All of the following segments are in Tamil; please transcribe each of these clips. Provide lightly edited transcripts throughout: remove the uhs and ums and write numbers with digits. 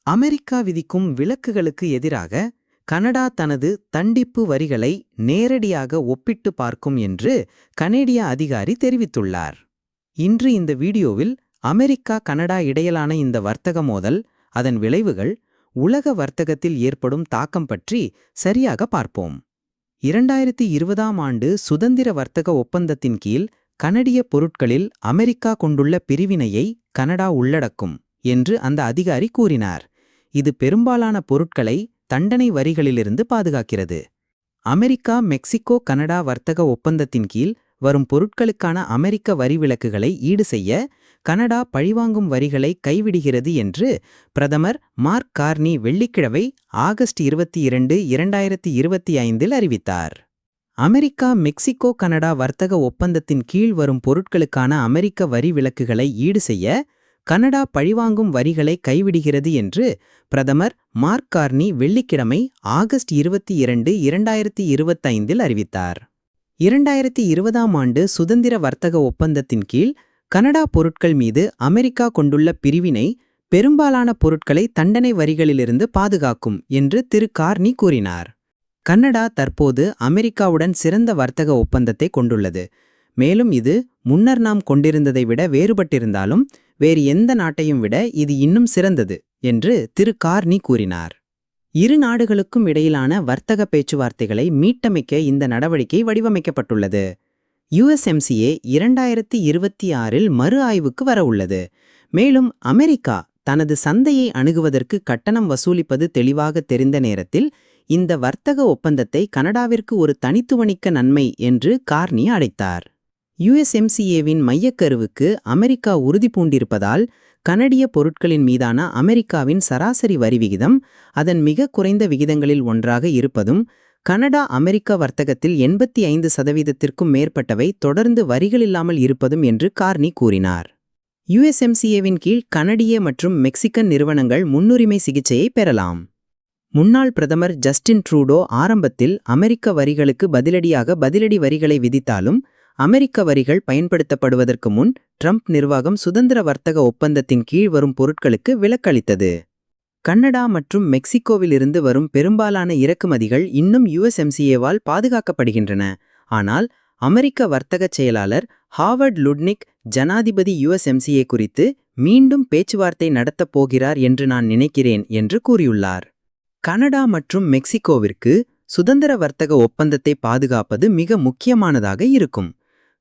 அமெரிக்கா விதிக்கும் விலக்குகளுக்கு எதிராக கனடா தனது தண்டிப்பு வரிகளை நேரடியாக ஒப்பிட்டு பார்க்கும் என்று கனேடிய அதிகாரி தெரிவித்துள்ளார். இன்று இந்த வீடியோவில் அமெரிக்கா கனடா இடையிலான இந்த வர்த்தக மோதல், அதன் விளைவுகள், உலக வர்த்தகத்தில் ஏற்படும் தாக்கம் பற்றி சரியாக பார்ப்போம். 2020ஆம் ஆண்டு சுதந்திர வர்த்தக ஒப்பந்தத்தின் கீழ் கனடிய பொருட்களில் அமெரிக்கா கொண்டுள்ள பிரிவினையை கனடா உள்ளடக்கும் என்று அந்த அதிகாரி கூறினார். இது பெரும்பாலான பொருட்களை தண்டனை வரிகளிலிருந்து பாதுகாக்கிறது. அமெரிக்கா மெக்சிகோ கனடா வர்த்தக ஒப்பந்தத்தின் கீழ் வரும் பொருட்களுக்கான அமெரிக்க வரி விலக்குகளை ஈடு செய்ய கனடா பழிவாங்கும் வரிகளை கைவிடுகிறது என்று பிரதமர் மார்க் கார்னி வெள்ளிக்கிழமை ஆகஸ்ட் 22, 2025 அறிவித்தார். அமெரிக்கா மெக்சிகோ கனடா வர்த்தக ஒப்பந்தத்தின் கீழ் வரும் பொருட்களுக்கான அமெரிக்க வரி விலக்குகளை ஈடு செய்ய கனடா பழிவாங்கும் வரிகளை கைவிடுகிறது என்று பிரதமர் மார்க் கார்னி வெள்ளிக்கிழமை ஆகஸ்ட் 22, 2025 அறிவித்தார். 2020ஆம் ஆண்டு சுதந்திர வர்த்தக ஒப்பந்தத்தின் கீழ் கனடா பொருட்கள் மீது அமெரிக்கா கொண்டுள்ள பிரிவினை பெரும்பாலான பொருட்களை தண்டனை வரிகளிலிருந்து பாதுகாக்கும் என்று திரு கார்னி கூறினார். கனடா தற்போது அமெரிக்காவுடன் சிறந்த வர்த்தக ஒப்பந்தத்தை கொண்டுள்ளது. மேலும் இது முன்னர் நாம் கொண்டிருந்ததை விட வேறுபட்டிருந்தாலும் வேறு எந்த நாட்டையும் விட இது இன்னும் சிறந்தது என்று திரு கார்னி கூறினார். இரு நாடுகளுக்கும் இடையிலான வர்த்தக பேச்சுவார்த்தைகளை மீட்டமைக்க இந்த நடவடிக்கை வடிவமைக்கப்பட்டுள்ளது. USMCA 2026இல் மறு ஆய்வுக்கு வர உள்ளது. மேலும் அமெரிக்கா தனது சந்தையை அணுகுவதற்கு கட்டணம் வசூலிப்பது தெளிவாக தெரிந்த நேரத்தில் இந்த வர்த்தக ஒப்பந்தத்தை கனடாவிற்கு ஒரு தனித்துவமிக்க நன்மை என்று கார்னி அழைத்தார். USMCAவின் மையக்கருவுக்கு அமெரிக்கா உறுதி பூண்டிருப்பதால் கனடிய பொருட்களின் மீதான அமெரிக்காவின் சராசரி வரி விகிதம் அதன் மிக குறைந்த விகிதங்களில் ஒன்றாக இருப்பதும், கனடா அமெரிக்க வர்த்தகத்தில் 85%த்திற்கும் மேற்பட்டவை தொடர்ந்து வரிகளில்லாமல் இருப்பதும் என்று கார்னி கூறினார். USMCAவின் கீழ் கனடிய மற்றும் மெக்சிகன் நிறுவனங்கள் முன்னுரிமை சிகிச்சையை பெறலாம். முன்னாள் பிரதமர் ஜஸ்டின் ட்ரூடோ ஆரம்பத்தில் அமெரிக்க வரிகளுக்கு பதிலடியாக பதிலடி வரிகளை விதித்தாலும், அமெரிக்க வரிகள் பயன்படுத்தப்படுவதற்கு முன் ட்ரம்ப் நிர்வாகம் சுதந்திர வர்த்தக ஒப்பந்தத்தின் கீழ் வரும் பொருட்களுக்கு விலக்களித்தது. கனடா மற்றும் மெக்சிகோவிலிருந்து வரும் பெரும்பாலான இறக்குமதிகள் இன்னும் USMCAவால் பாதுகாக்கப்படுகின்றன. ஆனால் அமெரிக்க வர்த்தகச் செயலாளர் ஹாவர்ட் லுட்னிக் ஜனாதிபதி USMCA குறித்து மீண்டும் பேச்சுவார்த்தை நடத்தப் போகிறார் என்று நான் நினைக்கிறேன் என்று கூறியுள்ளார். கனடா மற்றும் மெக்சிகோவிற்கு சுதந்திர வர்த்தக ஒப்பந்தத்தை பாதுகாப்பது மிக முக்கியமானதாக இருக்கும்.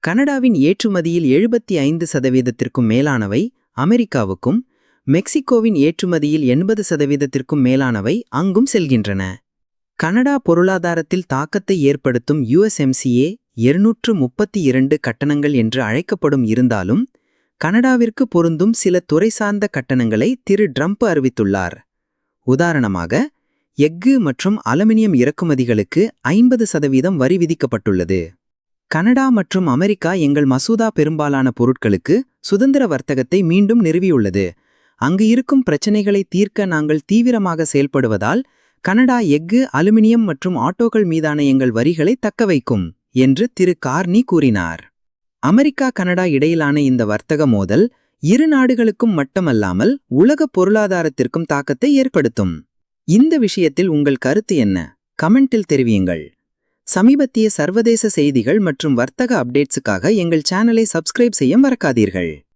கனடாவின் ஏற்றுமதியில் 75%த்திற்கும் மேலானவை அமெரிக்காவுக்கும், மெக்சிகோவின் ஏற்றுமதியில் 80%த்திற்கும் மேலானவை அங்கும் செல்கின்றன. கனடா பொருளாதாரத்தில் தாக்கத்தை ஏற்படுத்தும் USMCA 232 கட்டணங்கள் என்று அழைக்கப்படும் இருந்தாலும், கனடாவிற்கு பொருந்தும் சில துறை சார்ந்த கட்டணங்களை திரு ட்ரம்ப் அறிவித்துள்ளார். உதாரணமாக, எஃகு மற்றும் அலுமினியம் இறக்குமதிகளுக்கு 50% வரி விதிக்கப்பட்டுள்ளது. கனடா மற்றும் அமெரிக்கா எங்கள் மசோதா பெரும்பாலான பொருட்களுக்கு சுதந்திர வர்த்தகத்தை மீண்டும் நிறுவியுள்ளது. அங்கு இருக்கும் பிரச்சினைகளை தீர்க்க நாங்கள் தீவிரமாக செயல்படுவதால் கனடா எஃகு, அலுமினியம் மற்றும் ஆட்டோக்கள் மீதான எங்கள் வரிகளை தக்கவைக்கும் என்று திரு கார்னி கூறினார். அமெரிக்கா கனடா இடையிலான இந்த வர்த்தக மோதல் இரு நாடுகளுக்கும் மட்டுமல்லாமல் உலக பொருளாதாரத்திற்கும் தாக்கத்தை ஏற்படுத்தும். இந்த விஷயத்தில் உங்கள் கருத்து என்ன? கமெண்டில் தெரிவியுங்கள். சமீபத்திய சர்வதேச செய்திகள் மற்றும் வர்த்தக அப்டேட்ஸுக்காக எங்கள் சேனலை சப்ஸ்கிரைப் செய்ய மறக்காதீர்கள்.